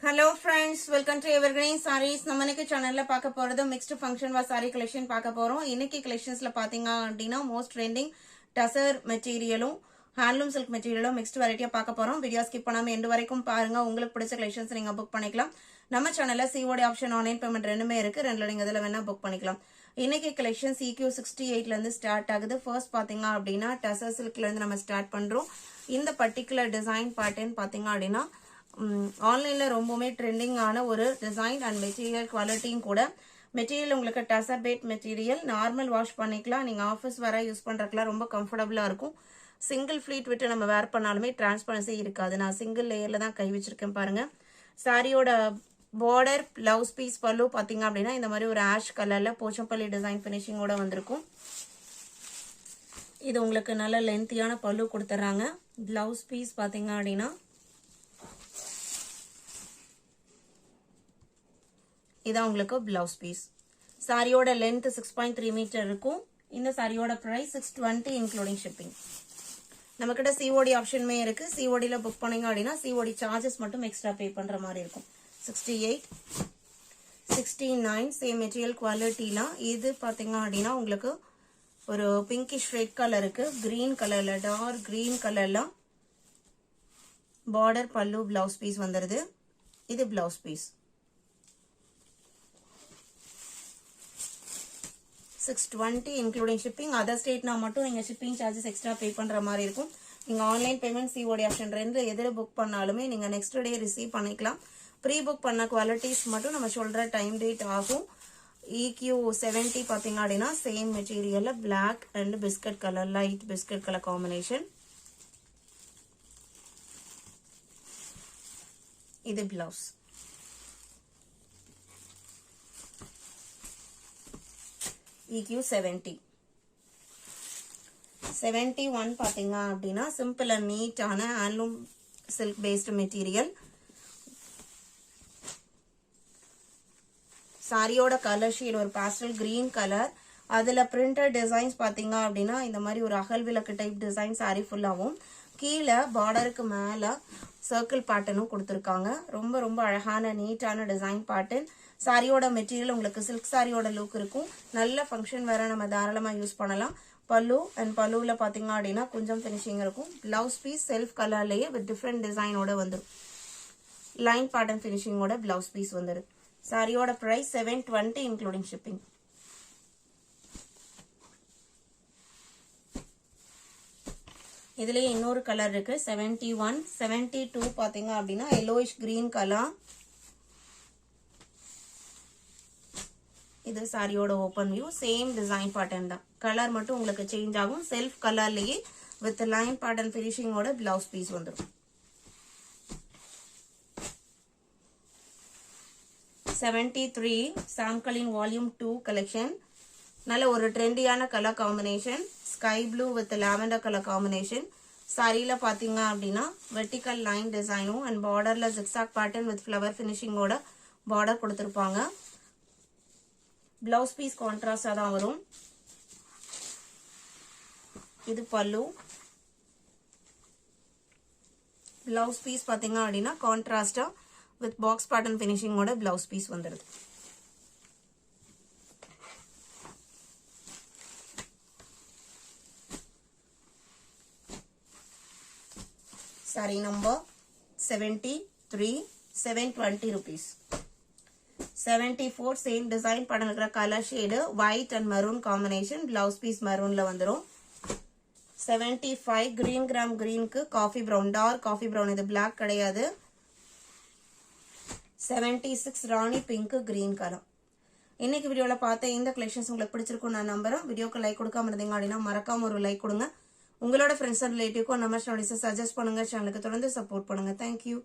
Hello friends, welcome to Evergreen Sarees. நம்ம இன்னைக்கு சேனல்ல பார்க்க போறது mixed function wear saree collection பார்க்க போறோம். இன்னைக்கு collectionsல பாத்தீங்க அப்படினா most trending டசர் மெட்டீரியலும் ஹேண்ட்லூம் சில்க் மெட்டீரியலும் மிக்ஸ்ட் வெரைட்டியா பார்க்க போறோம். வீடியோ ஸ்கிப் பண்ணாம எண்ட் வரைக்கும் பாருங்க. உங்களுக்கு பிடிச்ச கலெக்ஷன்ஸ் நீங்க புக் பண்ணிக்கலாம். நம்ம சேனல்ல COD ஆப்ஷன் ஆன்லைன் பேமெண்ட் ரெண்டுமே இருக்கு. ரெண்டுல நீங்க இதல வேணா புக் பண்ணிக்கலாம். இன்னைக்கு கலெக்ஷன் CQ68 ல இருந்து ஸ்டார்ட் ஆகுது. ஃபர்ஸ்ட் பாத்தீங்க அப்படினா டசர் சில்க்ல இருந்து நம்ம ஸ்டார்ட் பண்றோம். இந்த பர்టిక్యులர் டிசைன் பேட்டர்ன் பாத்தீங்க அப்படினா ஆன்லைன்ல ரொம்பவே ட்ரெண்டிங் ஆன ஒரு டிசைன் அண்ட் மெட்டீரியல் குவாலிட்டியும் கூட. மெட்டீரியல் உங்களுக்கு டசர் பேட் மெட்டீரியல், நார்மல் வாஷ் பண்ணிக்கலாம். நீங்க ஆஃபீஸ் வர யூஸ் பண்றதுக்குலாம் ரொம்ப கம்ஃபர்டபுளா இருக்கும். சிங்கிள் ஃபிளீட் விட்டு நம்ம வேர் பண்ணாலுமே டிரான்ஸ்பரன்சி இருக்காது. நான் சிங்கிள் லேயர்ல தான் கை வச்சிருக்கேன் பாருங்க. சாரியோட பார்டர், பிளவுஸ் பீஸ், பல்லு பாத்தீங்க அப்படின்னா இந்த மாதிரி ஒரு ஆஷ் கலர்ல போச்சம்பள்ளி டிசைன் பினிஷிங்கோட வந்திருக்கும். இது உங்களுக்கு நல்ல லென்த்தியான பல்லு கொடுத்துறாங்க. பிளவுஸ் பீஸ் பாத்தீங்க அப்படின்னா இதான் உங்களுக்கு பிளவுஸ் பீஸ். சாரியோட லென்த் 6.3 மீட்டர் இருக்கும். இந்த சாரியோட பிரைஸ் 620 இன்க்ளூடிங் ஷிப்பிங். நம்ம கிட்ட COD ஆப்ஷனுமே இருக்கு. COD ல புக் பண்ணீங்க அப்படின்னா COD சார்ஜஸ் மட்டும் எக்ஸ்ட்ரா பே பண்ற மாதிரி இருக்கும். 68, 69 சேம் மெட்டீரியல் குவாலிட்டிலாம். இது பாத்தீங்க அப்படின்னா உங்களுக்கு ஒரு பிங்கிஷ் ரெட் கலருக்கு கிரீன் கலர்ல டார்க் கிரீன் கலர்ல பார்டர், பல்லு, பிளவுஸ் பீஸ் வந்துருது. இது blouse piece. 620 including shipping. Other ஸ்டேட்னா மட்டும் நீங்க ஷிப்பிங் சார்ஜஸ் எக்ஸ்ட்ரா பே பண்ற மாதிரி இருக்கும். நீங்க ஆன்லைன் பேமெண்ட் COD ஆப்ஷன் ரெண்டு எதிர புக் பண்ணாலுமே நீங்க நெக்ஸ்ட் டே ரிசீவ் பண்ணிக்கலாம். ப்ரீ புக் பண்ண குவாலிட்டிஸ் மட்டும் நம்ம சொல்ற டைம் டேட் ஆகும். EQ70 பாத்தீங்க அப்படின்னா சேம் மெட்டீரியல்ல black and biscuit colour, light biscuit colour combination. இது பிளவுஸ். EQ70. 71 பாத்தீங்க அப்படின்னா சிம்பிள் அண்ட் நீட்டான ஹேண்ட்லூம் சில்க் பேஸ்டு மெட்டீரியல். சாரியோட கலர் ஷேட் ஒரு பாஸ்டல் கிரீன் கலர். அதுல பிரிண்டட் டிசைன்ஸ் பாத்தீங்க அப்படின்னா இந்த மாதிரி ஒரு அகல் விளக்கு டைப் டிசைன் சாரி ஃபுல்லாவும். கீழே பார்டருக்கு மேல சர்க்கிள் பேட்டர்னும் கொடுத்துருக்காங்க. ரொம்ப ரொம்ப அழகான நீட்டான டிசைன் பேட்டர்ன். சாரியோட மெட்டீரியல் உங்களுக்கு சில்க் சாரியோட லுக் இருக்கும். நல்ல ஃபங்க்ஷன் வேற நம்ம தாராளமா யூஸ் பண்ணலாம். பல்லு அண்ட் பல்லுல பாத்தீங்க அப்படின்னா கொஞ்சம் பினிஷிங் இருக்கும். பிளவுஸ் பீஸ் செல்ஃப் கலர்லயே வித் டிஃப்ரெண்ட் டிசைனோட வந்துடும். லைன் பேட்டர்ன் பினிஷிங்கோட பிளவுஸ் பீஸ் வந்துடும். சாரியோட பிரைஸ் 720 இன்க்ளூடிங் ஷிப்பிங். இதுலயே இன்னொரு கலர் இருக்கு. 71, 72 பாத்தீங்க அப்படின்னா yellowish green கலர். இது சாரியோட open view. Same design pattern தான். கலர் மட்டும் உங்களுக்கு சேஞ்ச் ஆகும். செல்ஃப் கலர்லயே வித் லைன் பேட்டர்ன் பினிஷிங்கோட பிளவுஸ் பீஸ் வந்துடும். 73 சாம்கலின் வால்யூம் 2 கலெக்ஷன். நல்ல ஒரு ட்ரெண்டியான colour combination. Sky blue with lavender colour combination. சாரியில பாத்தீங்க அப்படின்னா வெர்டிக்கல் லைன் டிசைனும் அண்ட் பார்டர்ல ஜிக்ஸாக் பேட்டர்ன் வித் ஃபிளவர் பினிஷிங்கோட பார்டர் கொடுத்திருப்பாங்க. பிளவுஸ் பீஸ் கான்ட்ராஸ்டா தான் வரும். இது பல்லு. பிளவுஸ் பீஸ் பாத்தீங்க அப்படின்னா கான்ட்ராஸ்டா வித் பாக்ஸ் பேட்டர்ன் பினிஷிங்கோட பிளவுஸ் பீஸ் வந்துருது. Sari number 73, 720 rupees. 74 same design படம் இருக்கிற colour shade white and maroon combination. Blouse piece மெரூன்ல வந்துடும். 75 கிரீன் கிராம் கிரீனுக்கு coffee brown, dark coffee brown. இது பிளாக் கிடையாது. 76 ராணி பிங்க் கிரீன் கலர். இன்னைக்கு வீடியோல பார்த்த இந்த கலெக்ஷன்ஸ் உங்களுக்கு பிடிச்சிருக்கும் நான் நம்புறேன். வீடியோக்கு லைக் கொடுக்காம இருந்தீங்க அப்படின்னா மறக்காம ஒரு லைக் கொடுங்க. உங்களோட ஃப்ரெண்ட்ஸ் அண்ட் ரிலேட்டிவ்க்கும் நம்ம சேனலை சஜஸ்ட் பண்ணுங்க. சேனலுக்கு தொடர்ந்து சப்போர்ட் பண்ணுங்க. தேங்க்யூ.